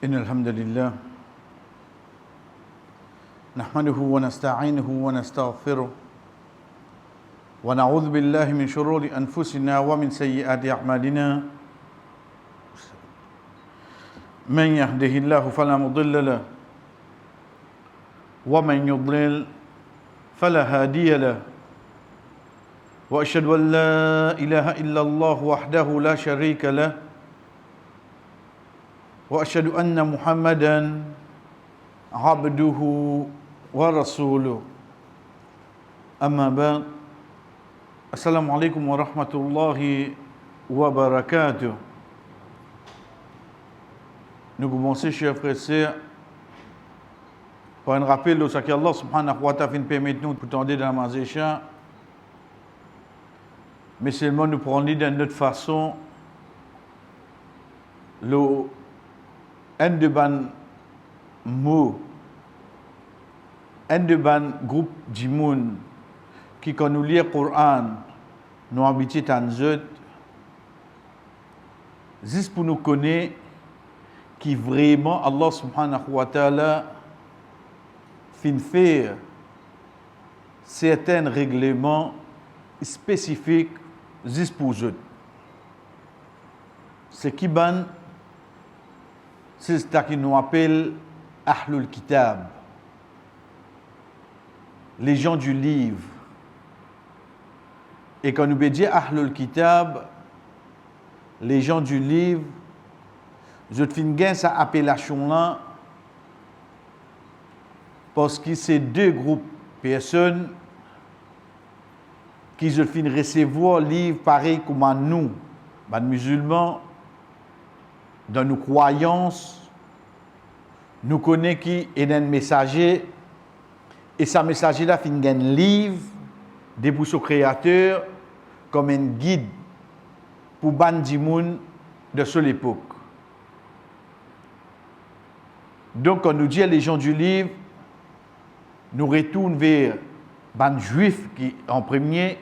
إن الحمد لله نحمده ونستعينه ونستغفره ونعوذ بالله من شرور أنفسنا ومن سيئات أعمالنا من يهده الله فلا مضل له ومن يضلل فلا هادي له وأشهد أن لا إله إلا الله وحده لا شريك له وأشهد أن محمدا عبده ورسوله أما بعد السلام عليكم ورحمة الله وبركاته. Nous commençons, chers frères et sœurs, par un rappel de ce qu'Allah subhanahu wa ta'ala permet nous pour tendre dans la mazécha, mais seulement nous prendre d'une autre façon un de ban mots, un de ban groupe d'imoun qui quand nous lire Coran, nous habiter en zot, juste pour nous connaître qui vraiment Allah subhanahu wa ta'ala fin faire certains règlements spécifiques juste pour eux. Ce qui ban, c'est ce qui nous appelle Ahlul Kitab, les gens du livre. Et quand nous disons Ahlul Kitab, les gens du livre, je te finis cette appellation-là parce que c'est deux groupes de personnes qui je finis recevoir livre pareil comme nous, les musulmans, dans nos croyances, nous connaissons qui est un messager, et ce messager-là finit un livre depuis son créateur comme un guide pour Bandimoun de cette époque. Donc, quand nous disons les gens du livre, nous retournons vers les juifs qui, en premier,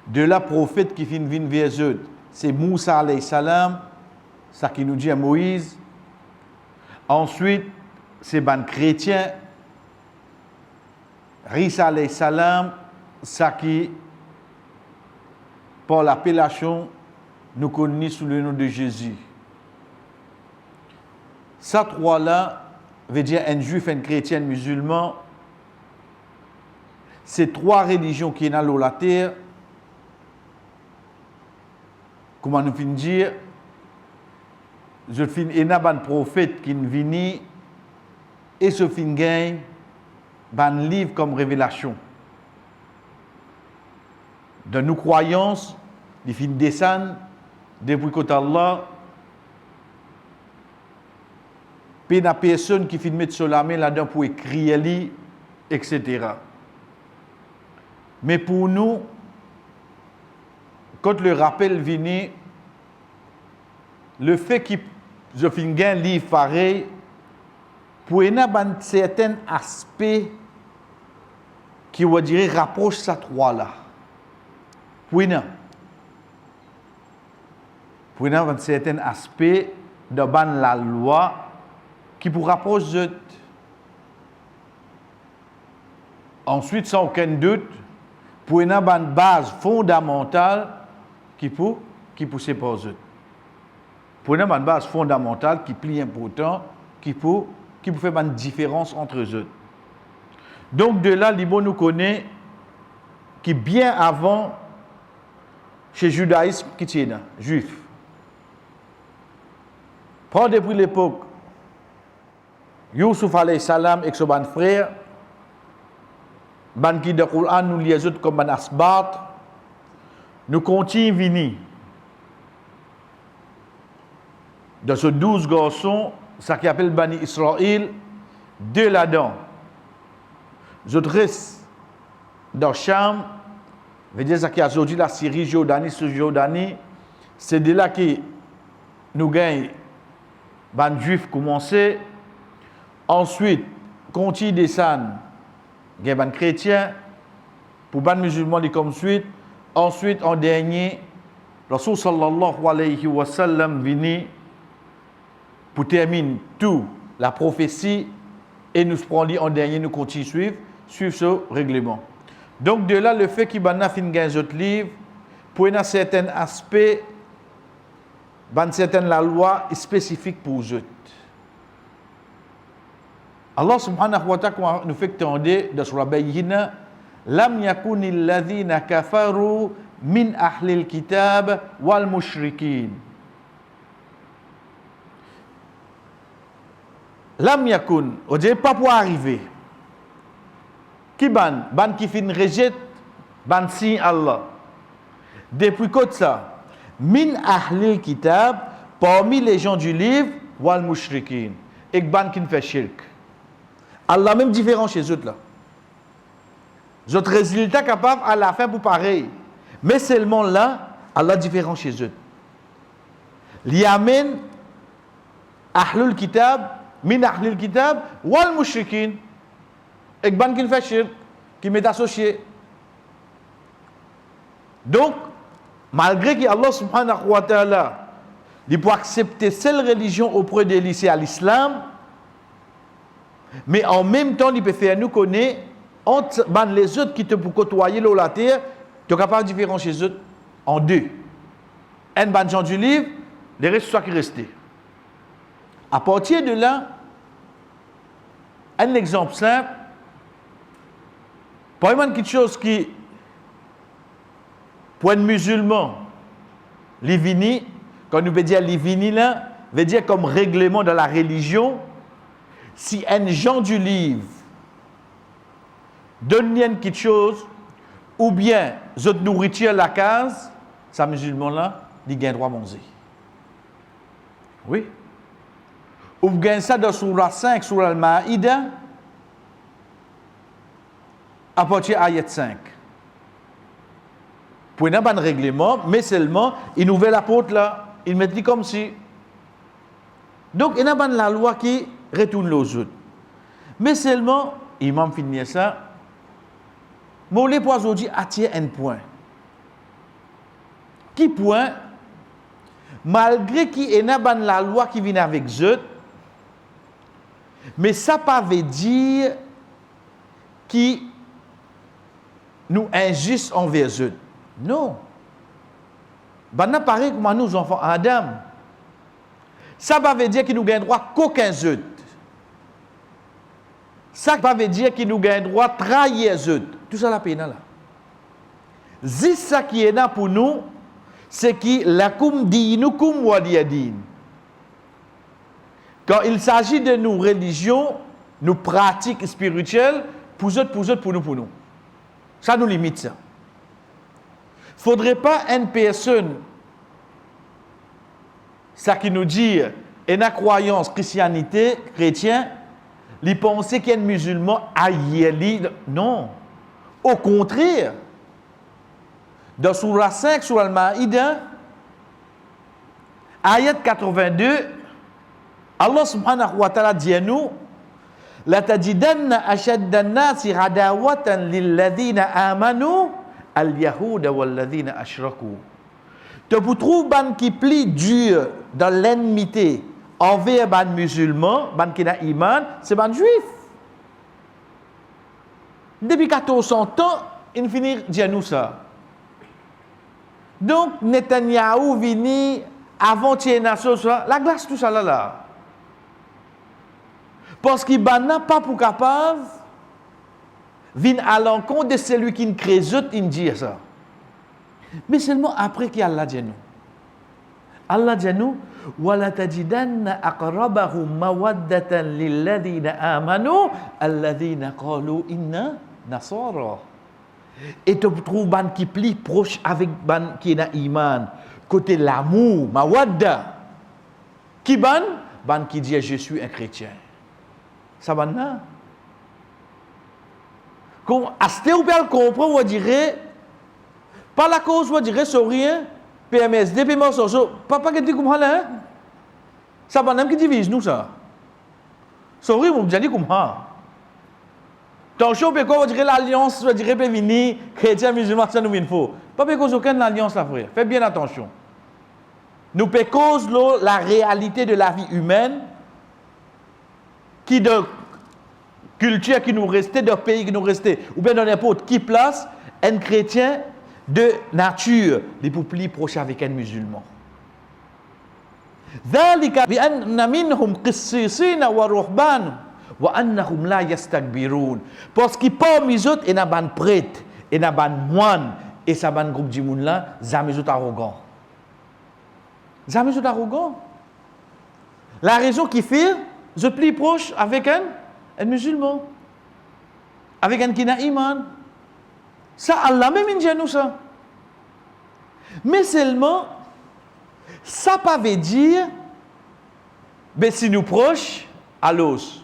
de la prophète qui vient vers eux. C'est Moussa alayhi salam, ça qui nous dit à Moïse. Ensuite, c'est les chrétiens, Risa alayhi salam, ça qui, par l'appellation, nous connaissons sous le nom de Jésus. Ça trois-là, veut dire un juif, un chrétien, un musulman. Ces trois religions qui sont dans la terre, comment nous finissons dire, je finis un prophète qui est venu et ce fin gagne un livre comme révélation. Dans nos croyances, il fin descendre depuis que Allah, puis il y a personne qui finit mettre sur la main là-dedans pour écrire, etc. Mais pour nous, quand le rappel vient, le fait qu'il je finis un livre pareil, pour y avoir un certain aspect qui, on dirait, rapproche ça trois-là. Pour y avoir un certain aspect de la loi qui pour rapprocher eux. Ensuite, sans aucun doute, pour y avoir une base fondamentale qui pour séparer eux. Pour y avoir une base fondamentale qui est plus importante, qui pour faire une différence entre eux. Donc de là, l'Ibo nous connaît qui bien avant chez le judaïsme qui tient, juif. Prends depuis l'époque, Youssouf alayhi salam et son frère, ban qui de Coran nous liaisons comme ban asbat, nous continuons venir. De ce 12 garçons, ça qui appelle Bani Israël, deux là-dedans. Je reste dans Cham, veut dire ça qui a aujourd'hui la Syrie, Jordanie, c'est de là que nous gagnons, les juifs commencé, ensuite, continue descendre, il y a les chrétiens, pour les musulmans, comme suite, ensuite, en dernier, Rasul sallallahu alayhi wa sallam vini pour terminer tout la prophétie et nous prenons en dernier, nous continuons suivre ce règlement. Donc de là, le fait qu'il y a fin gain autres livres, pour un certain aspect, une certaine la loi spécifique pour eux. Allah subhanahu wa ta'ala nous fait entendre dans Surah Bayyina, lam yakunil ladhina kafaru min ahlil kitab wal mushrikin. Lam yakun, on dit pas pour arriver. Qui ban qui fin rejette ban si Allah. Depuis quand ça? Min ahlil kitab, parmi les gens du livre, wal mushrikin. Et ban qui fait shirk. Allah même différent chez eux là. Votre résultat capable à la fin pour pareil. Mais seulement là, Allah différent chez eux. L'yamen ahlul kitab, min ahlil kitab, wal mushrikin. Et ban qui fait shirk, qui m'est associé. Donc, malgré que Allah subhanahu wa ta'ala, il peut accepter cette religion auprès de lui, c'est à l'islam, mais en même temps, il peut faire nous connaître entre les autres qui te pour côtoyer la terre, tu es capable de différencier les autres en deux. Un ban gens du livre, les restes soit qui restent. À partir de là, un exemple simple, par exemple, quelque chose qui, pour un musulman, l'ivini, quand nous veut dire l'ivini là, veut dire comme règlement dans la religion, si un gens du livre donne quelque chose, ou bien zot nourriture la case, ça musulman là, il gagne droit à manger. Oui. Ou bien ça dans Surah 5, Surah Al-Ma'ida, à partir de ayat 5. Pour un bon règlement, mais seulement, il nouvelle apôtre là, il met dit comme si. Donc, il y a la loi qui retourne aux autres. Mais seulement, imam finit ça, mais les poids aujourd'hui attirent un point. Qui point? Malgré qu'il y a la loi qui vient avec eux, mais ça ne veut pas dire qui nous injuste envers eux. Non. Ben, pareil comme nous, enfants Adam. Ça ne veut dire qu'il nous gagne droit qu'aucun eux. Ça ne veut dire qu'il nous gagne droit trahir eux. Tout ça la peine là. Si ça qui est là pour nous, c'est qui lakum dinukum waliyadin. Quand il s'agit de nos religions, nos pratiques spirituelles, pour eux, pour nous. Ça nous limite ça. Il ne faudrait pas une personne, ça qui nous dit, une croyance christianité, chrétien, lui penser qu'il y a un musulman aïe. Non. Au contraire, dans Surah 5, Surah Al-Ma'ida, ayat 82, Allah subhanahu wa ta'ala dit à nous, la tajidanna ashadda an-nasi adawatan lilladhina amanu al-yahuda walladhina ashraku. Tu trouves ban qui plie dur dans l'enmité envers ban musulman, ban qui n'a iman, c'est ban juif. Depuis 1400 ans, il finit dire nous ça. Donc Netanyahou vini avant tirer nation la glace tout ça là. Parce qu'il n'a pas pour capable vient à l'encontre de celui qui ne crée autres, il dit ça. Mais seulement après qu'Allah dit nous. Allah dit nous wala tajidanna aqrabahum mawaddatan lilladhina amanu alladhina qalu inna nasara. Et tu trouves ban qui plie proche avec ban qui est iman côté l'amour mawadda qui ban qui dit je suis un chrétien. Ça va là. Comme acheter ou bien comprendre on dirait par la cause on dirait sur rien PMSD paiement social papa qui dit comme là ça va même qui divise nous ça. Sorry on dit comme ça. Attention, on dirait l'alliance, on dirait chrétien, musulman, ça nous il faut. Pas parce aucune alliance là, frère. Faites bien attention. nous peut cause la réalité de la vie humaine, qui de culture qui nous restait, de pays qui nous restait, ou bien dans n'importe qui place, un chrétien de nature, il peut plus proche avec un musulman. ذلك بأن منهم قسيسين ورهبان وأنهم لا يستكبرون. Parce que parmi les autres, il y a des prêtres, il y a des moines, et ça ban groupe de monde là, jamais autres arrogants. Jamais autres arrogants. La raison qui fait, je plus proche avec un musulman, avec un qui n'a iman. Ça, Allah même il dit nous ça. Mais seulement, ça ne veut pas dire, ben si nous proches, à l'os,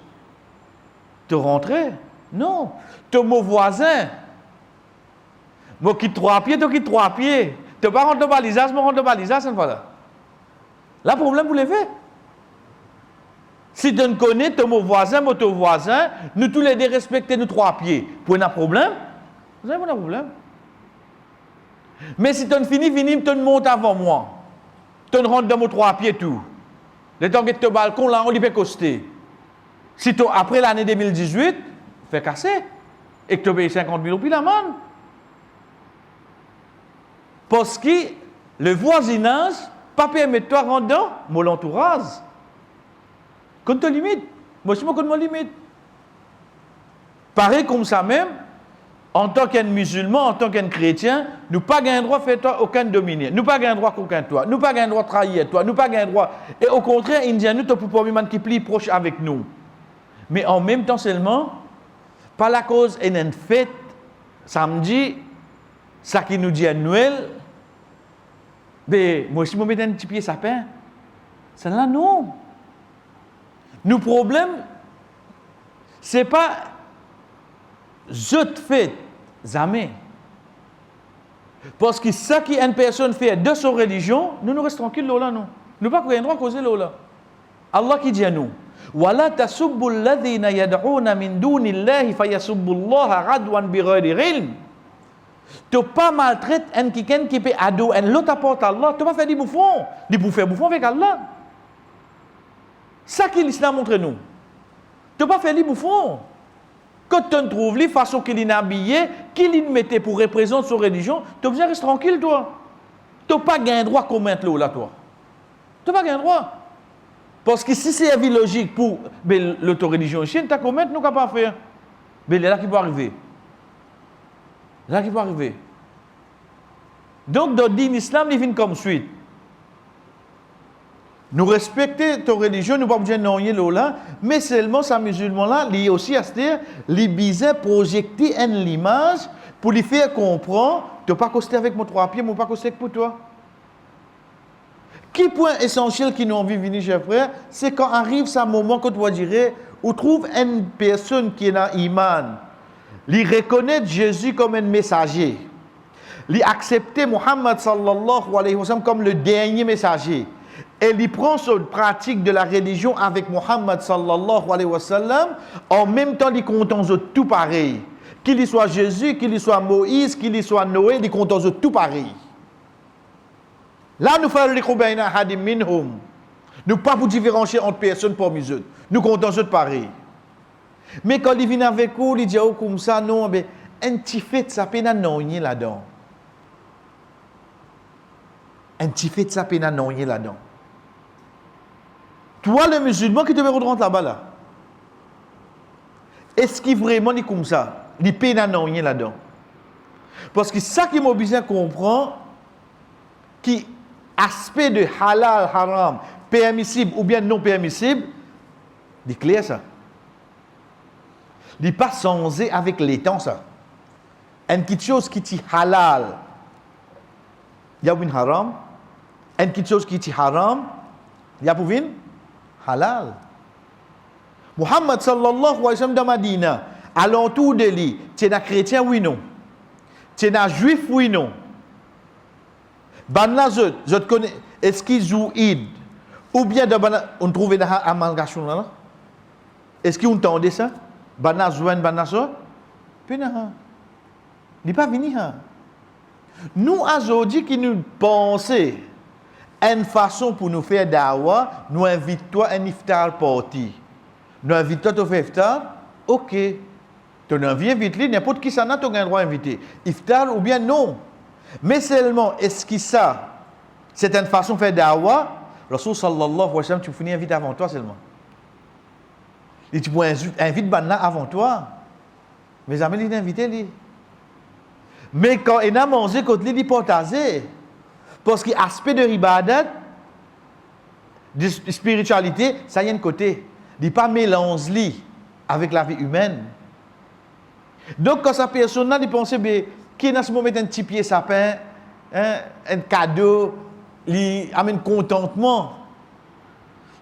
te rentrer. Non. Ton mon voisin, moi qui 3 pieds, toi qui 3 pieds. Tu ne pas rentrer dans l'Alsace, moi rentre dans l'Alsace, cette fois-là. Là, problème, vous l'avez. Si tu ne connais ton mon voisin, nous tous les deux respectons nos 3 pieds. Pour un problème, vous avez un problème. Mais si tu finis, tu montes avant moi. Tu rentres dans mon 3 pieds tout. Le temps que tu es au balcon, là, on lui fait coster. Si tu, après l'année 2018, fais casser. Et que tu payes 50 000 roupies l'amende. Parce que le voisinage, pas permettre toi rentrer dans mon entourage. Quand tu limites, moi je me connais mon limite. Pareil comme ça même, en tant qu'un musulman, en tant qu'un chrétien, nous pas gain droit de faire toi aucun dominer, nous pas gain droit qu'aucun toi, nous pas gain droit de trahir toi, nous pas gain droit. Et au contraire, Indien nous pour pas qui plus proche avec nous. Mais en même temps seulement, pas la cause est une fête samedi, ça qui nous dit à Noël. Mais moi si je mets un petit pied sapin, c'est là non. Nos problèmes, c'est pas je te fais jamais. Parce que ça qu'une personne fait de sa religion, nous restons tranquilles là, non. Nous pas qu'on droit causer là. Allah qui dit à nous, ولا تسبوا الذين يدعون من دون الله فيسبوا الله عدوا بغير علم. Tu ne pas maltraiter un quelqu'un qui peut adorer un l'autre apporte Allah, tu ne pas faire des bouffons, avec Allah. Ça que l'islam montre nous. Tu ne pas faire des bouffons. Quand tu trouves les façons qu'il est habillé, qu'il est mettait pour représenter sa religion, tu besoin rester tranquille toi. Tu n'as pas gain droit comment là toi. Tu n'as pas gain droit. Parce que si c'est la vie logique pour l'autoreligion chienne, tu as comment nous capable de faire. Mais là qui peut arriver. Là qui peut arriver. Donc dans l'islam, il vient comme suite. Nous respectons ta religion, nous ne pouvons pas dire là, mais seulement ces musulmans-là, ils aussi à se dire, ils bisaient projeter une image pour lui faire comprendre, tu n'as pas costé avec mon 3 pieds, moi pas costé pour toi. Qui point essentiel qui nous envie de venir, chers frères, c'est quand arrive ce moment que tu vas dire, où trouve une personne qui est dans l'iman, il reconnaît Jésus comme un messager, il accepte Muhammad sallallahu alayhi wa sallam comme le dernier messager. Et il prend cette pratique de la religion avec Muhammad sallallahu alayhi wa sallam, en même temps il compte tout pareil. Qu'il soit Jésus, qu'il soit Moïse, qu'il soit Noé, il compte tout pareil. Là nous faisons les hadim minhum. Nous pas pour différencier entre personnes parmi eux. Nous comptons tout pareil. Mais quand il vient avec vous, il dit comme ça, non, mais un petit fait ça peine à noyer là-dedans. Un petit fait ça peine à noyer là-dedans. Toi, le musulman qui te rentrer là-bas, là, est-ce qu'il vraiment est comme ça? Il peine à noyer là-dedans. Parce que ça qui m'a besoin de comprendre, qui aspect de halal, haram, permissible ou bien non permissible, c'est clair ça. Il n'est pas censé avec les temps ça. Une petite chose qui est halal, il y a une haram. Une petite chose qui est haram, il y a une halal. Muhammad sallallahu alayhi wa sallam de Madina, alentour de lui, tu es un chrétien oui non? Tu es un juif oui non? Ban là, je te connais, est-ce qu'ils jouent Eid? Ou bien on trouve une amalgamation là? Est-ce qu'ils ont entendu ça? Ban là, jouen, ban là, ça? Puis non. Il n'est pas venu. Nous, aujourd'hui, qui nous pensons, une façon pour nous faire dawa, nous invitons à un iftar party. Nous invitons à faire iftar, ok. Tu as envie d'inviter, n'importe qui ça n'a pas le droit d'inviter. Iftar ou bien non. Mais seulement, est-ce que ça, c'est une façon de faire dawa? Rasul sallallahu alayhi wa sallam, tu finis inviter avant toi seulement. Et tu peux inviter Banna avant toi. Mes amis, ils invitent lui. Mais quand il a mangé, quand il est partagé. Parce que l'aspect de ribadat, de spiritualité, ça y a un côté. Il n'est pas mélangé avec la vie humaine. Donc, quand sa personne, il pense, qui est dans ce moment un petit pied sapin, un cadeau, il amène contentement.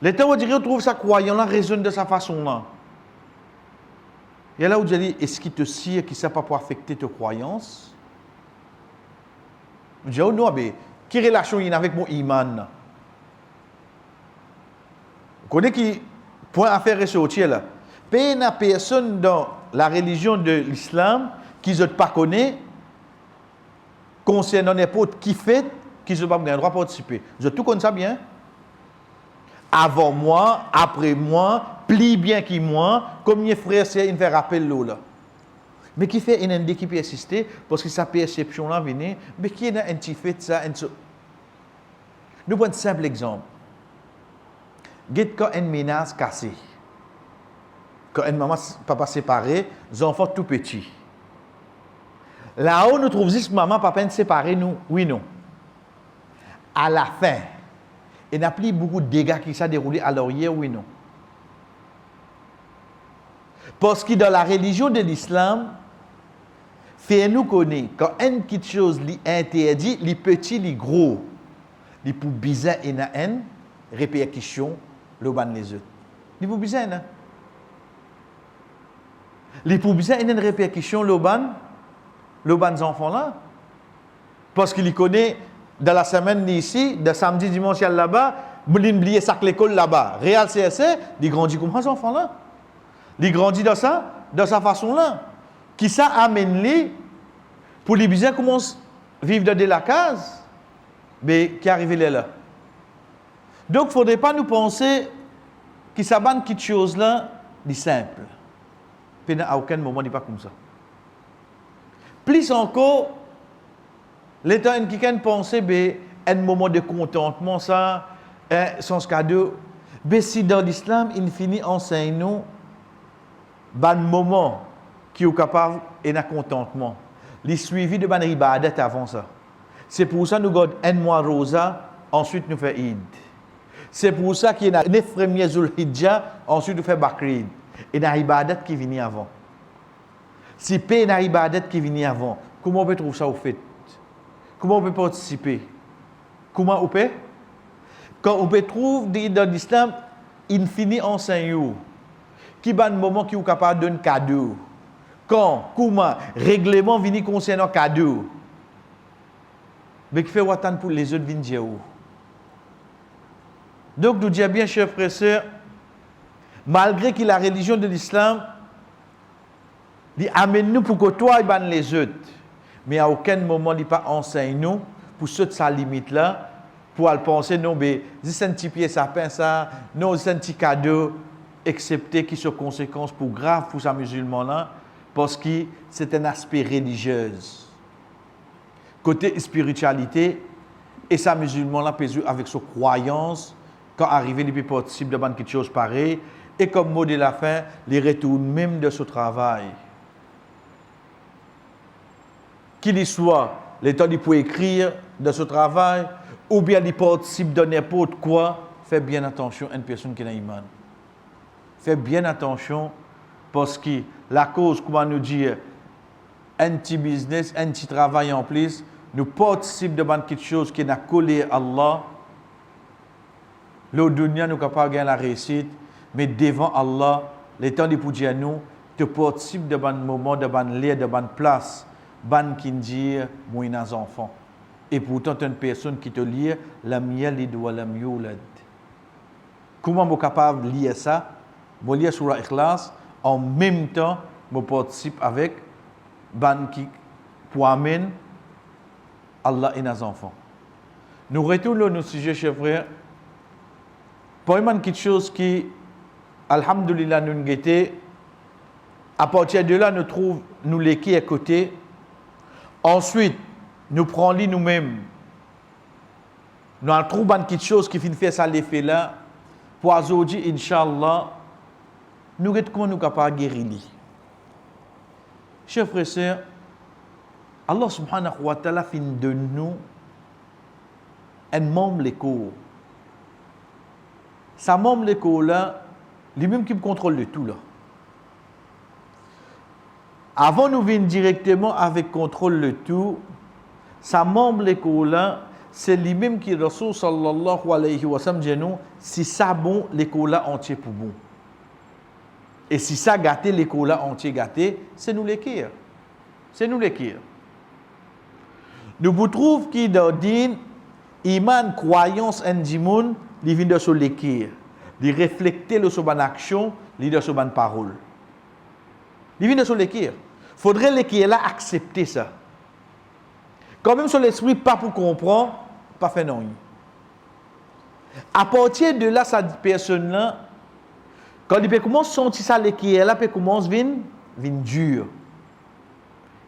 Les temps où on trouve sa croyance-là résonne de sa façon-là. Et là où je dis, est-ce qu'il te sire qui ne sait pas pour affecter tes croyances? Je dis, oh non, mais quelle relation il y a avec mon iman? Vous connaissez qui point à faire ressortir là? Il n'y a personne dans la religion de l'islam qui ne pas connaît concernant n'importe qui fait, qui ne pas le droit de participer. Je tout connais ça bien. Avant moi, après moi, plus bien que moi, comme mes frères, c'est une fait rappel là. Mais qui fait une qui peut assister parce que sa perception là vient, mais qui est un petit fait ça, nous prenons un simple exemple. Quand une menace cassée, quand une maman papa séparé, les enfants tout petits. Là-haut, nous trouvons juste maman papa séparé, nous, oui non. À la fin, il n'y a plus beaucoup de dégâts qui s'est déroulé à l'arrière, oui non. Parce que dans la religion de l'islam, fait nous connaît quand une petite chose est interdit, les petits, les gros, les pour bizarre et na une répercussion, le ban les autres. Les pour bizarre, non? Les pour bizarre et une répercussion, le ban enfants là. Parce qu'il connaît dans la semaine ici, de samedi, dimanche là-bas, il oublié ça l'école là-bas. Réal CSC, il grandit comme ces enfants là. Il grandit dans sa façon là. Qui ça amène lui pour les bizarres commencent à vivre dans la case, mais qui arrive là. Donc, il ne faudrait pas nous penser que ça banne quelque chose là, de simple. Puis à aucun moment, il n'est pas comme ça. Plus encore, l'état en qui pense, un moment de contentement, ça, sans cadeau. Mais si dans l'islam, il finit enseigne nous, un moment qui est capable et un contentement. Les suivis de ban ribadat avant ça. C'est pour ça que nous gardons un mois rosa, ensuite nous faisons Eid. C'est pour ça qu'il y a 9 premiers Zulhijjah, ensuite nous faisons Bakrid. Et il y a ribadat qui vient avant. Si il y a ribadat qui vient avant, comment on peut trouver ça au fait? Comment on peut participer? Comment on peut? Quand on peut trouver dans l'islam, il finit enseigne qui est un moment qui est capable de donner un cadeau. Quand, comment, règlement vient concernant cadeau. Mais qui fait attendre pour les autres venir. Donc, nous disons bien, chers frères et sœurs, malgré que la religion de l'islam, il amène nous pour que toi et les autres. Mais à aucun moment, il n'est pas enseigne nous pour ceux de sa limite là, pour aller penser, non, mais c'est un petit pied sapin, ça, non, c'est un petit cadeau, excepté qui sont conséquences pour grave pour sa musulman là, parce que c'est un aspect religieux. Côté spiritualité, et sa musulman là, avec sa croyance, quand arrivé, il peut participer de quelque chose pareil, et comme mot de la fin, il retourne même de ce travail. Qu'il y soit, le temps il peut écrire de ce travail, ou bien il participe de n'importe quoi, fais bien attention à une personne qui n'a iman. Fais bien attention, parce que la cause, comment nous dire, un petit business, un petit travail en plus, nous participons de quelque chose qui n'a collé à Allah. Le dunya nous capable de gagner la réussite, mais devant Allah, les temps pour dire nous, tu participes de bon moment, de bon lieu, de bonne place, ban qui dit moi nos enfants. Et pourtant une personne qui te lit lam yalid wa lam yulad. Comment je suis capable de lire ça? Je lis sur l'Ikhlas, en même temps, je participe avec ban qui pour amener Allah et nos enfants. Nous retournons au sujet, chers frères. Pour quelque chose qui, alhamdoulilah, nous guetté, à partir de là, nous trouvons nous l'équipe à côté. Ensuite, nous prenons nous-mêmes. Nous trouvons quelque chose qui fait ça l'effet là. Pour aujourd'hui, Inch'Allah, nous sommes comment nous capables de guérir. Chers frères et sœurs, Allah subhanahu wa ta'ala fin de nous un membre l'écho. Ça membre l'écho là, lui-même qui contrôle le tout là. Avant nous venir directement avec contrôle le tout, ça membre l'écho là, c'est lui-même qui Rasul sallallahu alayhi wa sallam dit nous, si ça bon, l'écho là entier pour bon. Et si ça gâté, l'écho là entier gâté, c'est nous l'équire. C'est nous l'équire. Nous vous trouvons qui dans din iman croyance en dimoun, li vient de sur l'équire. Li refléter le sur ban action, li de sur ban parole. Li vient de sur l'équire. Faudrait l'équire là accepter ça. Quand même sur l'esprit pas pour comprendre, pas fait non. À partir de là, cette personne-là, quand il peut commencer à sentir ça, l'équire là, peut commencer à venir dur.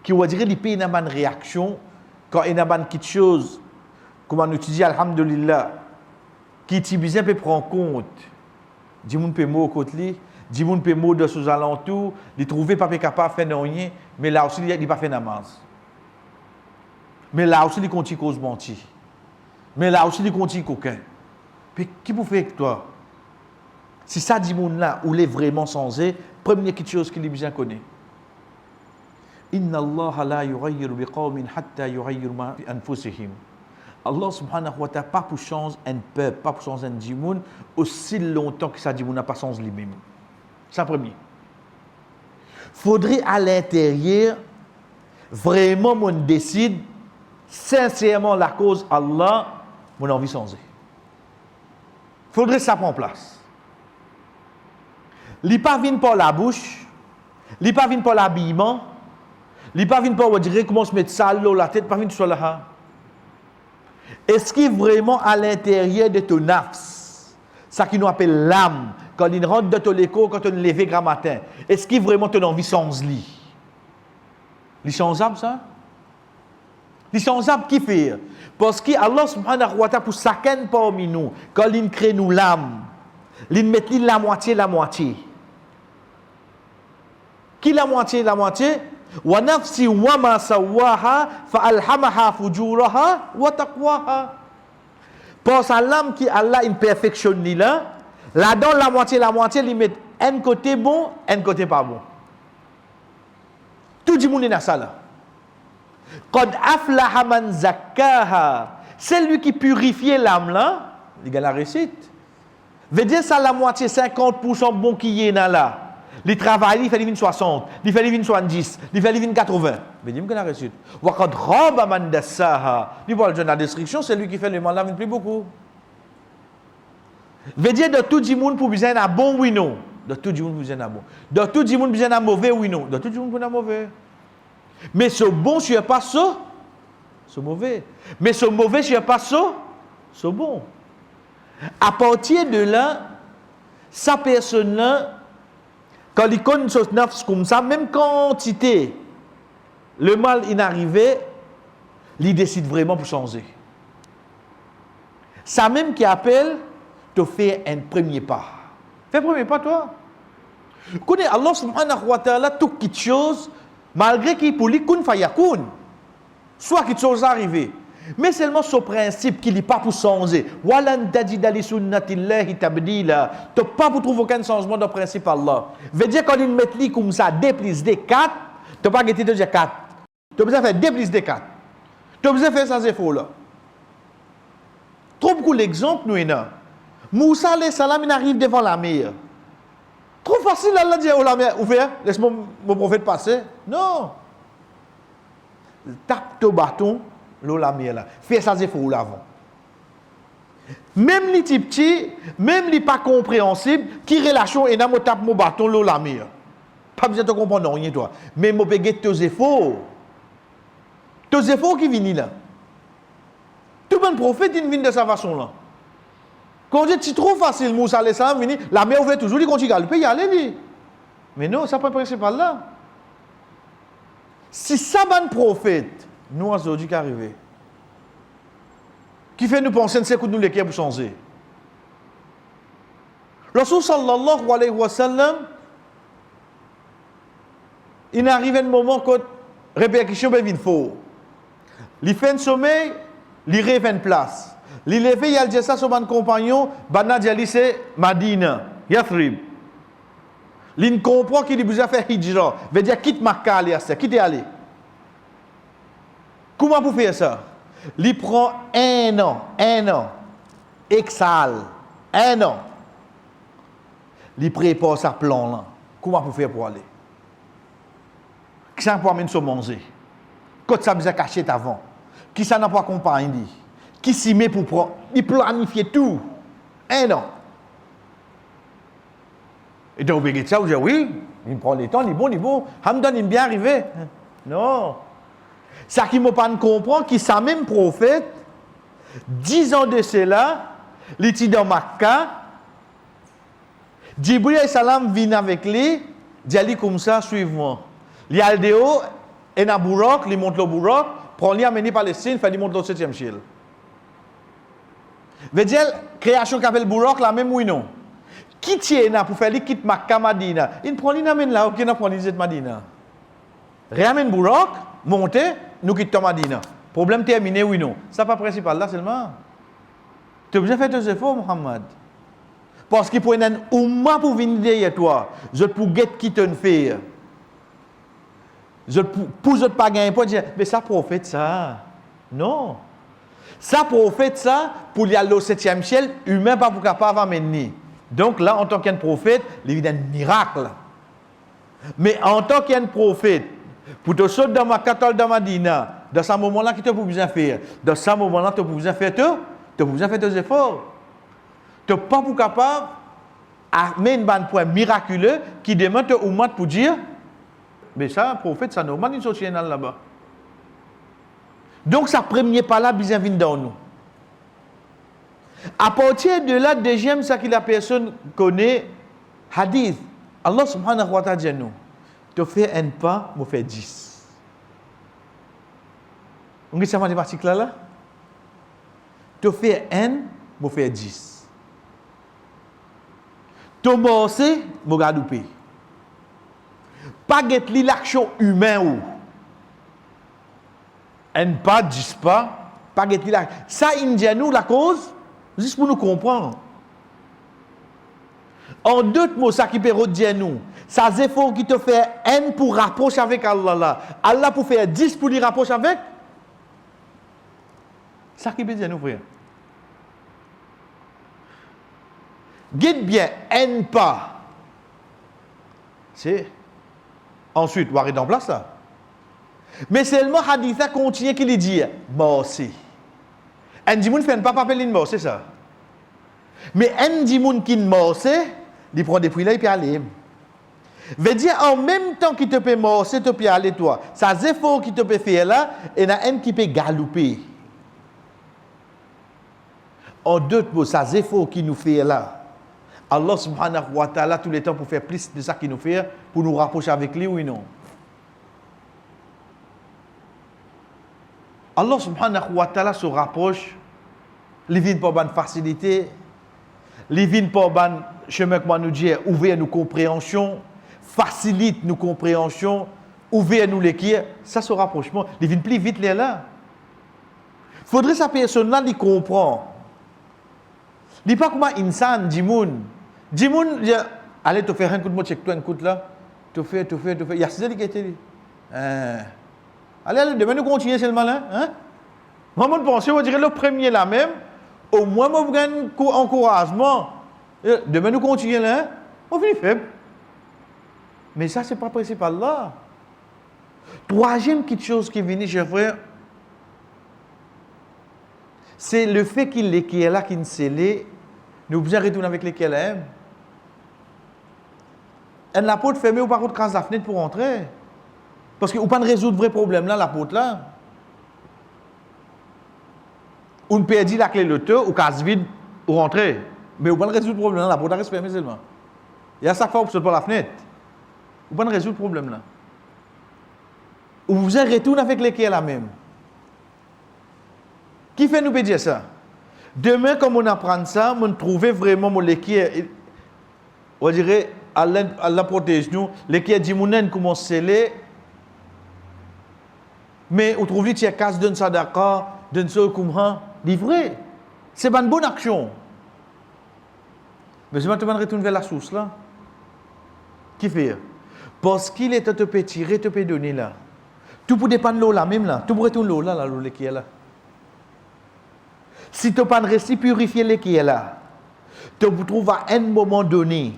Qui va dire qu'il peut y avoir une réaction, quand il y a quelque chose, comme on utilise, alhamdulillah, qui est bien peut prendre compte. Dis moun peut mot au côté, dis moun peut mot de sous alentours, il trouver pas capable faire rien, mais là aussi il pas fait namaz. Mais là aussi il continue cause menti. Mais là aussi il continue coquin. Puis qui pour faire avec toi? Si ça dit moun là ou est vraiment censé, première quelque chose qu'il est bien connaît. Inna Allah la yughayyiru biqawmin hatta yughayyiru ma fi anfusihim. Allah subhanahu wa ta'ala pas pour changer un peuple, pas pour changer un djimoun, aussi longtemps que ça djimoun n'a pas changé lui-même. C'est premier. Faudrait à l'intérieur, vraiment, on décide, sincèrement, la cause Allah, mon envie de changer. Faudrait que ça prenne place. Il pas vient par la bouche, il pas vient par l'habillement, il pas vient par on dirait comment se mettre ça la tête, pas vient sur là. Est-ce qu'il est vraiment à l'intérieur de ton nafs, ça qui nous appelle l'âme, quand il rentre dans ton écho, quand on lève grand matin, est-ce qu'il est vraiment ton envie sans lit? Il est changeable ça? Il est changeable qui fait? Parce que Allah subhanahu wa ta'ala pour chacun parmi nous, quand il crée nous l'âme, il met la moitié, la moitié. Qui la moitié, la moitié? Wa nafsi wa ma sawaha fa alhamaha fujuraha wa taqwaha. Pense à l'âme qui Allah une perfection ni là, là-dedans la moitié, il met un côté bon, un côté pas bon. Tout le monde est dans ça là. Qad aflaha man zakkaha. C'est lui qui purifie l'âme là, il gagne la réussite. Veut dire ça la moitié 50% bon qui est là. Il travaille, il fait les 60, il fait les 70, il fait les 80. Mais dis-moi que la réussite. Wa qad khaba man dassaha. Il voit le la destruction, c'est lui qui fait le mal là, plus beaucoup. Veut dire de tout le monde pour besoin d'un bon oui non. De tout le monde besoin d'un bon. De tout le monde besoin d'un mauvais oui non. De tout le monde besoin d'un mauvais. Mais ce bon je pas ça, ce mauvais. Mais ce mauvais je pas ça, ce bon. À partir de là, sa personne là, quand il connaît une chose nafs comme ça, même quantité, le mal inarrivé, il décide vraiment pour changer. Ça même qui appelle te faire un premier pas. Fais un premier pas toi. Connais Allah subhanahu wa ta'ala toute quelque chose, malgré qu'il pour lui kun fayakun. Soit quelque chose arrivé. Mais seulement ce principe qu'il n'est pas pour changer. Walan tajida li sunnatillahi tabdila. Tu n'as pas pour trouver aucun changement de principe Allah. Veut dire quand il met li comme ça, 2 plus 2, 4, tu n'as pas gâté de dire 4. Tu as besoin de faire 2 plus 2, 4. Tu as besoin de faire sans effort là. Trop beaucoup l'exemple nous est là. Moussa alayhi salam il arrive devant la mer. Trop facile Allah dit oh la mer, ouvert, laisse-moi mon prophète passer. Non. Tape ton bâton. L'eau la mer là. Fais ça c'est faux l'avant. Même les petits, même les pas compréhensibles, qui relation et n'a mo tape mon bâton l'eau la mer. Pas besoin de comprendre rien toi. Mais mo péguer tes efforts. Tes efforts qui viennent là. Tout le prophète, il vient de sa façon-là. Quand on dit c'est trop facile, Moussa alayhi salam vient, la mer ouverte toujours, il continue à le payer, aller. Mais non, ça pas le principal là. Si ça va un prophète, nous aujourd'hui qui arrivé, qui fait nous penser que c'est que nous les pour changer. Rasul sallallahu alayhi wa sallam, il arrive un moment quand répercussion devient faux. Il fait un sommeil, il rêve une place. Il lève, il a dit ça sur mon compagnon, Banna Djali c'est Madina, Yathrib. Il comprend qu'il a besoin de faire hijra, veut dire quitte Makkah, quitte aller. Comment vous faire ça? Il prend un an, exhale, un an. Il prépare sa plan là. Comment vous faire pour aller? Qui ça pour amener se manger? Quand ça besoin caché avant? Qui ça n'a pas accompagné? Qui s'y met pour prendre? Il planifie tout. Un an. Et donc, vous dites ça, vous dites oui, il prend le temps, il est bon. Hamdan, il est bien arrivé. Non. Ça qui ne m'a pas comprendre, qui ça même prophète, 10 ans de cela, il était dans Makkah, Jibril alayhi salam vient avec lui, dit comme ça, suivez-moi. Il y a le déo, et dans Bourak, il monte le Bourak, prend lui amener Palestine, fait lui monte le 7e ciel. Veut dire, création qu'appelle Bourak, la même oui non. Qui tient pour faire lui quitte Makkah Madina? Il prend lui amène là, ok, il prend lui Madina. Réamène Bourak, montez, nous quittons Madina. Problème terminé, oui non. Ça pas principal là seulement. Tu as besoin de faire tes efforts, Mohamed. Parce qu'il faut un oumma pour venir derrière toi. Je pour guette qui te fait. Je pour je pas gagner pour dire mais ça prophète ça. Non. Ça prophète ça pour y aller au 7e ciel, humain pas pour capable amener. Donc là en tant qu'un prophète, il y a un miracle. Mais en tant qu'un prophète, pour te sauter dans ma catole dans Madina, dans ce moment-là, qui te pour besoin faire? Dans ce moment-là, tu as besoin faire tes efforts. Tu n'es pas pour capable d'amener un point miraculeux qui demande au monde pour dire mais ça, prophète, ça normal, il sortit là-bas. Donc, ça premier pas là, bien vient dans nous. À partir de là, deuxième, ça que la personne connaît, hadith. Allah subhanahu wa ta'ala dit nous, tu fais un pas, je fais 10. Vous voyez ça mathématique là? Tu fais un, je fais 10. Tu morce, je garde paix. Pas get l'action humaine ou. Un pas, 10 pas get l'action. Ça, il nous la cause, juste pour nous comprendre. En d'autres mots, ça qui peut redire nous, ça c'est effort qui te fait un pour rapprocher avec Allah là. Allah pour faire 10 pour lui rapprocher avec. Ça qui peut dire nous, frère. Guide bien, un pas. C'est. Ensuite, on va arrêter en place là. Mais seulement Haditha continue qu'il dit morsi. Un dimoun fait un pas appeler une mort, c'est ça. Mais un dimoun qui morse, il prend des fruits là et puis aller. Veut dire en même temps qu'il te peut morser, tu peux aller toi. Ça c'est fort qui te peut faire là, et il y a un qui peut galoper. En d'autres mots, ça c'est fort qui nous fait là. Allah subhanahu wa ta'ala tout le temps pour faire plus de ça qu'il nous fait, pour nous rapprocher avec lui, oui non. Allah subhanahu wa ta'ala se rapproche, il vient pour une facilité, il vient pour un chemin que nous dit, ouvrir nos compréhensions, facilite nos compréhensions, ouvrir nous l'équilibre, ça se rapprochement, il vient plus vite là. Il faudrait que cette personne-là il comprend. Il n'est pas comme un insan, Dimoun. Dimoun, allez, tu fais un coup de mot, check toi un coup là. Tu fais. Il y a ce qui est dit. Allez, demain nous continuons seulement là. Hein? Moi, je pense, on dirait le premier là même. Au moins, je vous gagne un encouragement. Demain nous continuons là. Hein? On finit faible. Mais ça, ce n'est pas le principal là. Troisième petite chose qui vient, chers frères, c'est le fait qu'il est là, qu'il est scellé, nous besoin retourner avec lesquels aime. Et la porte fermée ou par contre crasse la fenêtre pour entrer. Parce que vous ne pouvez pas résoudre le vrai problème là, la porte là. ou ne perdit la clé l'auto, ou casse vide, ou rentrer. Mais vous ne pouvez pas résoudre le problème là, pour ta fermer seulement. Il y a chaque fois que vous sautez par la fenêtre. Vous ne pouvez pas résoudre le problème là. Ou vous retournez avec l'équerre là même. Qui fait nous dire ça? Demain, comme on apprend ça, on trouve vraiment mon l'équerre, on dirait, Allah protège nous, l'équerre dit mon comment sceller. Mais on trouve que tu as casse d'un sadaqa, d'un seul comment, livré. C'est pas une bonne action. Mais je vais te retourner vers la source là. Qui fait? Parce qu'il est te peut tirer, te peut donner là. Tout pour dépendre de l'eau là même là. Tout pour retourner l'eau là, l'eau qui est là. Si tu n'as pas réussi à purifier l'eau qui est là, tu te trouves à un moment donné,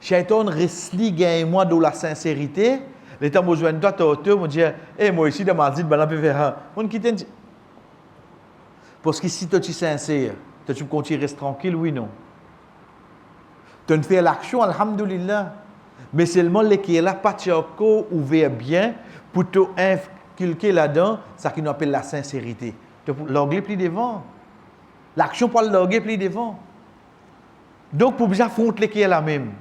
Shaitan reste gagne moi de la sincérité. L'état besoin de toi, tu me dis, moi ici dans ma vie, je vais faire on quitte. Parce que si tu es sincère, tu continues à rester tranquille, oui, non. Tu as fait l'action, alhamdoulilah. Mais seulement les qui est là, pas encore ouvert bien pour te inculquer là-dedans, ça qu'on appelle la sincérité. Tu l'orgueil plus devant. L'action pour l'orgueil plus devant. Donc, pour bien affronter les qui est là même,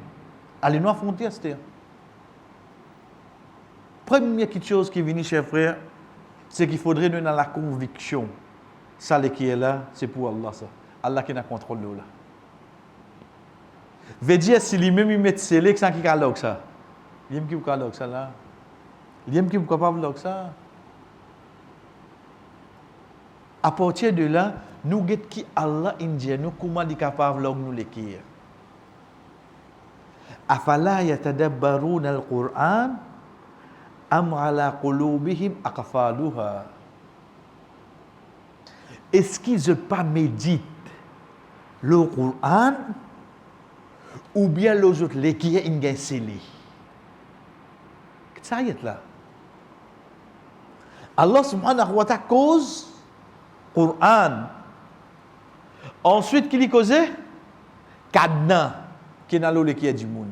allez-nous affronter, c'est-à-dire. Première chose qui vient, chers frères, c'est qu'il faudrait nous dans la conviction. Ça, les qui est là, c'est pour Allah, ça. Allah qui a contrôle de là. Veut dire, si lui-même il met scellé, c'est qui a log ça. Il qui a log ça là. Il qui est capable de log ça. À partir de là, nous guettons qui Allah indien, nous comment il est capable de log nous l'écrire. Afala yatadabbaruna al-Qur'an am ala qulubihim aqfaluha. Est-ce qu'ils ne pas méditent le Qur'an ou bien les autres les qui ont été scellés? Ça y est là. Allah subhanahu wa ta'ala cause Qur'an. Ensuite, qui lui cause? Cadenas qui est dans l'eau qui est du monde.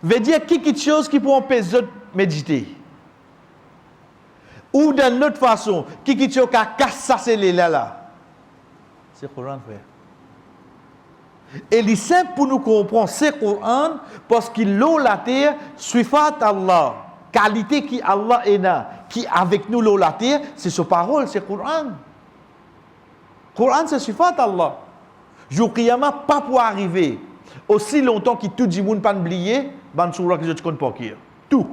Veut dire quelque chose qui peut empêcher les autres méditer. Ou d'une autre façon, quelque chose qui a cassé les là. C'est le Coran, frère. Et il est simple pour nous comprendre, c'est le Coran, parce qu'il l'eau la terre, suifat Allah. Qualité qui Allah est là, qui avec nous l'eau la terre, c'est sa parole, c'est le Coran. Le Coran, c'est suifat Allah. Jour Qiyamah, pas pour arriver. Aussi longtemps que tout le monde pas oublié, ban soura que je te connais pas qui. Tout.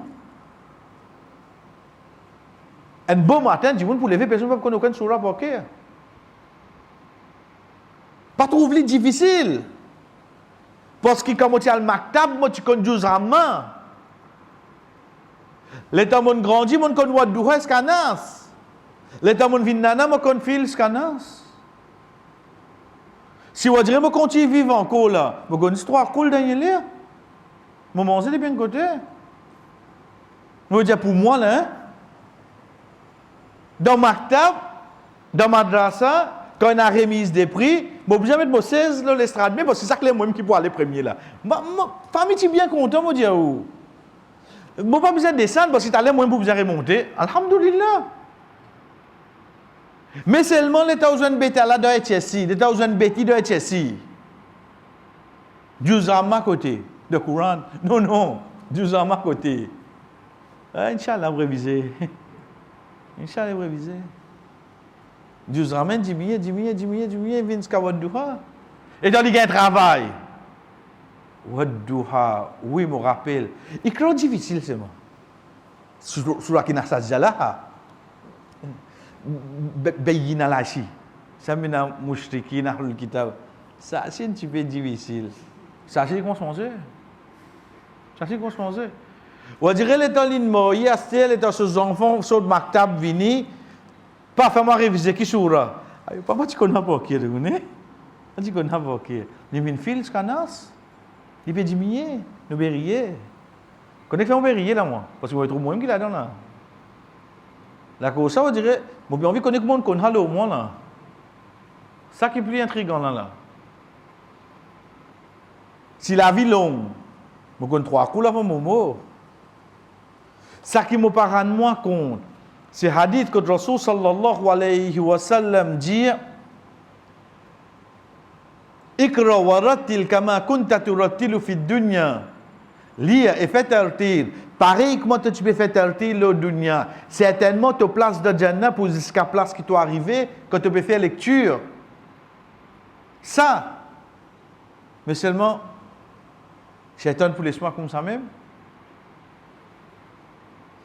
Un bon matin, du monde pour lever, personne ne peut connaître aucun soura pas qui. Pas trouver difficile. Parce que quand tu as le maktab, moi tu connais 12 amants. L'état mon grandi, mon connais wadouha scanas. L'état mon vinnana, moi connais fil scanas. Si vous direz, je continue à vivre encore là, je connais histoire cool dans les lieux. Je mange de bien côté. Je veux dire, pour moi, là, hein, dans Maktab, dans Madrasa, quand on a remise des prix, je ne vais jamais mettre 16 dans l'estrade, mais c'est ça que les moi qui pour aller premier là. Ma famille est bien content, je veux dire. Je ne vais pas besoin de descendre parce que tu as les moyens pour besoin remonter. Alhamdulillah. Mais seulement l'État aux jeunes bêtes là doit être ici, l'État aux jeunes bêtes doit être ici. Dieu à ma côté, le Coran. Non, Dieu à ma côté. Inch'Allah, réviser. Inch'Allah, réviser. Dieu ramène 10 millions, 20 jusqu'à Wadduha. Et dans il y a un travail. Wadduha, oui, je me rappelle. Il est difficile, c'est moi. Sur la kinasa jalaha. Bayina lashi. Ça mène à mouchriki na le kitab. Ça c'est un petit peu difficile. Ça c'est consensé. Ça c'est consensé. On dirait les temps ligne moyi astel et ces enfants sur le maktab vini pas faire moi réviser qui soura. Ayo papa tu connais pas qui le connais? Tu connais pas qui? Les min fil scanas. Il peut diminuer, nous berrier. Connais faire berrier là moi parce que moi trouve moi qui là dedans là. La cause ça on dirait bon bien envie connaître monde connaît là au moins là. Ça qui est plus intriguant là. Si la vie longue, je connais 3 coups avant mon mot. Ça qui me parle de moi compte, C'est hadith que Rasul sallallahu alayhi wa sallam dit Ikra wa rattil kama kunta turattilu fi dunya. Lis et fais tartil. Pareil comment tu peux faire tartil au dunya. Certainement, tu places de Jannah pour jusqu'à place qui t'est arrivé quand tu peux faire lecture. Ça. Mais seulement, Shaitan pour laisser moi comme ça même.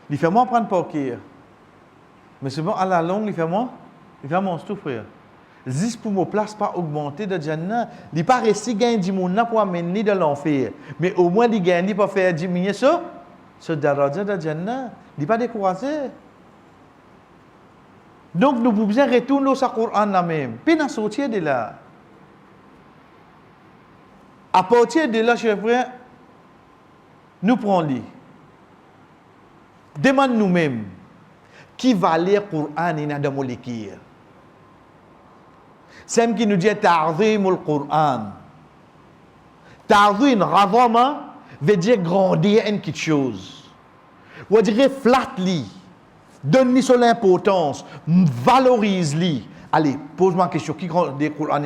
Il fait moi prendre pour qui. Mais seulement à la longue, il fait moi souffrir. Juste pour me place pas augmenter de Jannah, il n'est pas resté gagner du monde pour amener de l'enfer. Mais au moins, il gagne pour faire diminuer ça. Ce daraja de Jannah, il n'est pas découragé. Donc, nous pouvons bien retourner au Coran là même. Puis, nous sortir de là. À partir de là, chers frères, nous prenons lui. Demande nous-mêmes qui va lire le Coran et n'a pas l'écrire. C'est ce qui nous dit ta'zim le Coran. Ta'zim, ravama, veut dire grandir en quelque chose. Ou dire flatte-li, donne-lui son importance, valorise-li. Allez, pose-moi une question. Qui grandit le Coran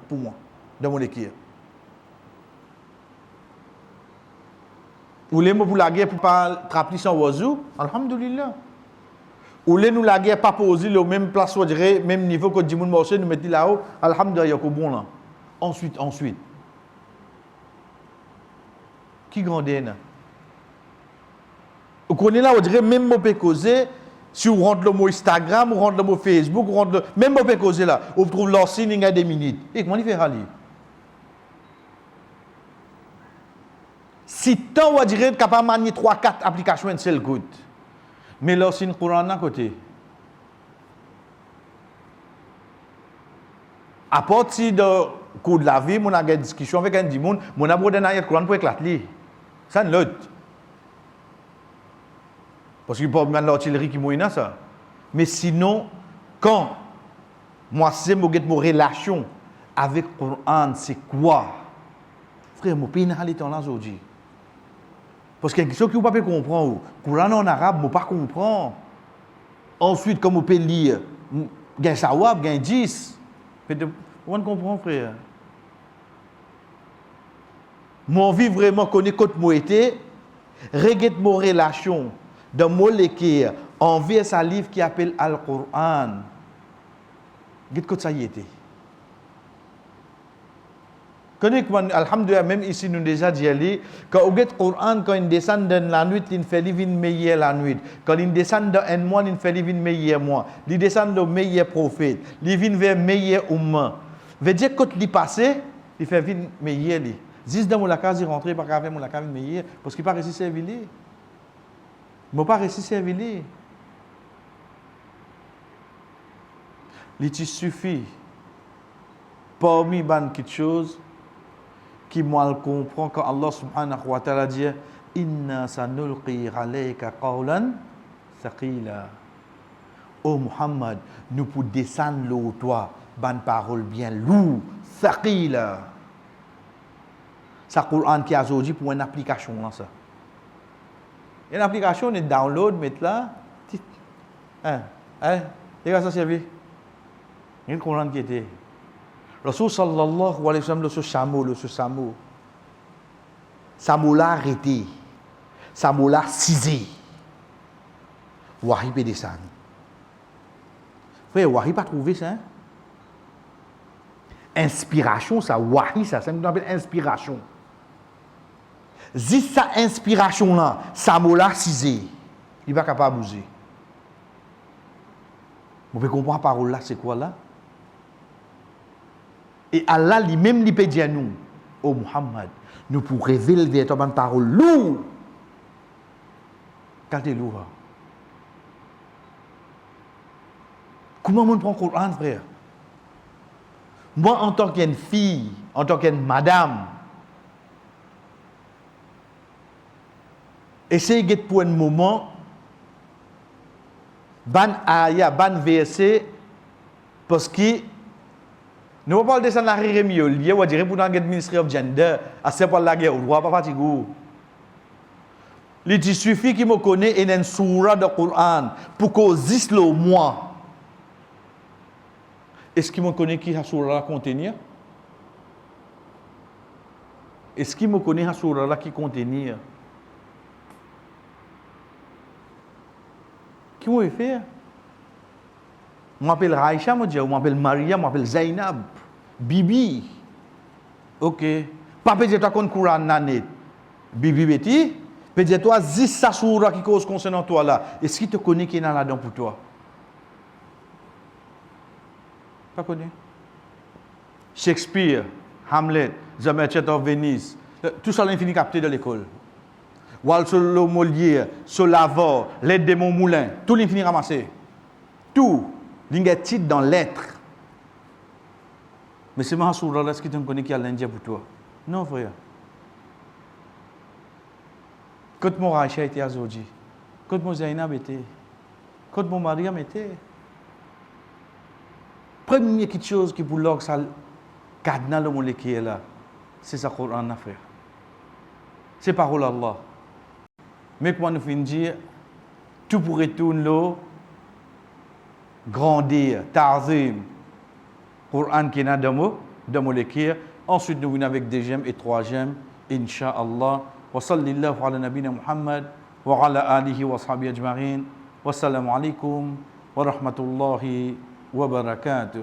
pour moi, dans mon équipe? Ou les mots pour la guerre pour pas trapper son oiseau? Alhamdulillah. Ou les nous la guerre pas poser le même place, on dirait, même niveau que Dimoun Morse nous mettons là-haut. Alhamdulillah, il y a bon là. Ensuite. Qui grandit là? Vous connaissez là, on dirait, même on peut causer, si on rentre le mot Instagram, on rentre le mot Facebook, on rentre le... Même on peut causer là. On trouve leur signe, il y a des minutes. Et comment il fait râler? Si tant on dirait capable de manier 3-4 applications une seule goutte. Mais là c'est une Coran à côté. À partir de cours de la vie, on a une discussion avec un dimon, mon abordé dans le Coran pour éclater. Ça ne l'autre. Parce qu'il n'y a pas de l'artillerie qui mouille dans ça. Mais sinon, quand moi c'est mon relation avec le Coran, c'est quoi? Frère, mon pays n'a pas temps là aujourd'hui. Parce qu'il y a quelque chose que vous ne pouvez pas comprendre. Le Coran en arabe, vous ne pouvez pas comprendre. Ensuite, comme vous pouvez lire, il y a un sawab, il y a un 10. Vous ne comprenez, frère. Mon vie vraiment connaît côté moi était, regarde mon relation dans mon l'écrire envers sa livre qui appelle Al-Qur'an. Regarde côté ça y était. Alhamdulillah, même ici, nous déjà dit, quand on regarde le Coran, quand il descend dans la nuit, il fait vivre meilleur la nuit. Quand il descend dans un mois, il fait vivre meilleur mois. Il descend dans le meilleur prophète. Il vient vers meilleur umma. Veut dire que quand il passe, il fait vivre meilleur. Zis dans mon case, il rentre, il pas faire mon case meilleur, parce qu'il n'a pas réussi à servir. Il n'a pas réussi à servir. Il suffit, parmi quelque chose, qui moi le comprend quand Allah subhanahu wa ta'ala dit inna sanulqi alayka qawlan thaqila. Oh Muhammad, nous pour descendre le toi ban parole bien lourd thaqila. Ça Coran qui a aujourd'hui pour une application là ça. Une application est download mettre là les gars ça servi. Une Coran qui était Rasul sallallahu alayhi wa sallam, le chameau. Chameau l'a arrêté. Chameau l'a cisé. Wahi peut descendre. Frère, Wahi pas trouvé ça. Hein? Inspiration, ça, Wahi, ça, c'est ce qu'on appelle inspiration. Si sa inspiration là, Chameau l'a cisé, il va capable de bouger. Vous pouvez comprendre la parole là, c'est quoi là? Et Allah lui-même lui peut dire à nous, oh Muhammad, nous pouvons révéler véritablement une parole lourde. Quand tu es lourd. Comment on prend le Coran, frère? Moi, en tant qu'une fille, en tant qu'une madame, essayez de pour un moment, ban aya, ban verset, parce que nous parlons de ça dans la réunion, lié ou dire pour dans le ministry of gender, à ce point la guerre, on doit pas fatiguer. Il te suffit qu'il me connaisse et une sourate du Coran pour qu'on dise le moi. Est-ce qu'il me connaît qui a sourate contenir? Est-ce qu'il me connaît la sourate qui contenir? Qui m'a fait? Je m'appelle Raïcha, je m'appelle Maria, je m'appelle Zainab, Bibi. Ok. Pas peut-être toi qu'on Coran nanet. Bibi Betty, peut-être toi 10 sa sourate qui cause concernant toi là. Est-ce qu'il te connaît qui est là-dedans pour toi? Pas connu. Shakespeare, Hamlet, The Merchant of Venice, tout ça l'infini capté de l'école. Walter le Molière, Solavo, L'aide de mon moulin, tout l'infini ramassé. Tout, l'ingatite dans l'être. Mais c'est ma sourate là, est-ce que tu me connais qui a l'Indien pour toi? Non, frère. Quand mon Raïcha était à Zoji, quand mon Zainab était, quand mon Mariam était. Première petite chose qui pour l'or ça cadenas le monde qui est là, c'est ça Coran a frère. C'est parole Allah. Mais quand nous finissons dire tout pour retourner là, grandir, ta'zim, Coran qui est dans mon l'écrire. Ensuite nous venons avec 2e et 3e, Inch'Allah. Wa sallallahu ala nabina Muhammad wa ala alihi wa sahbihi ajma'in. Wassalamu alaikum wa rahmatullahi wa barakatuh.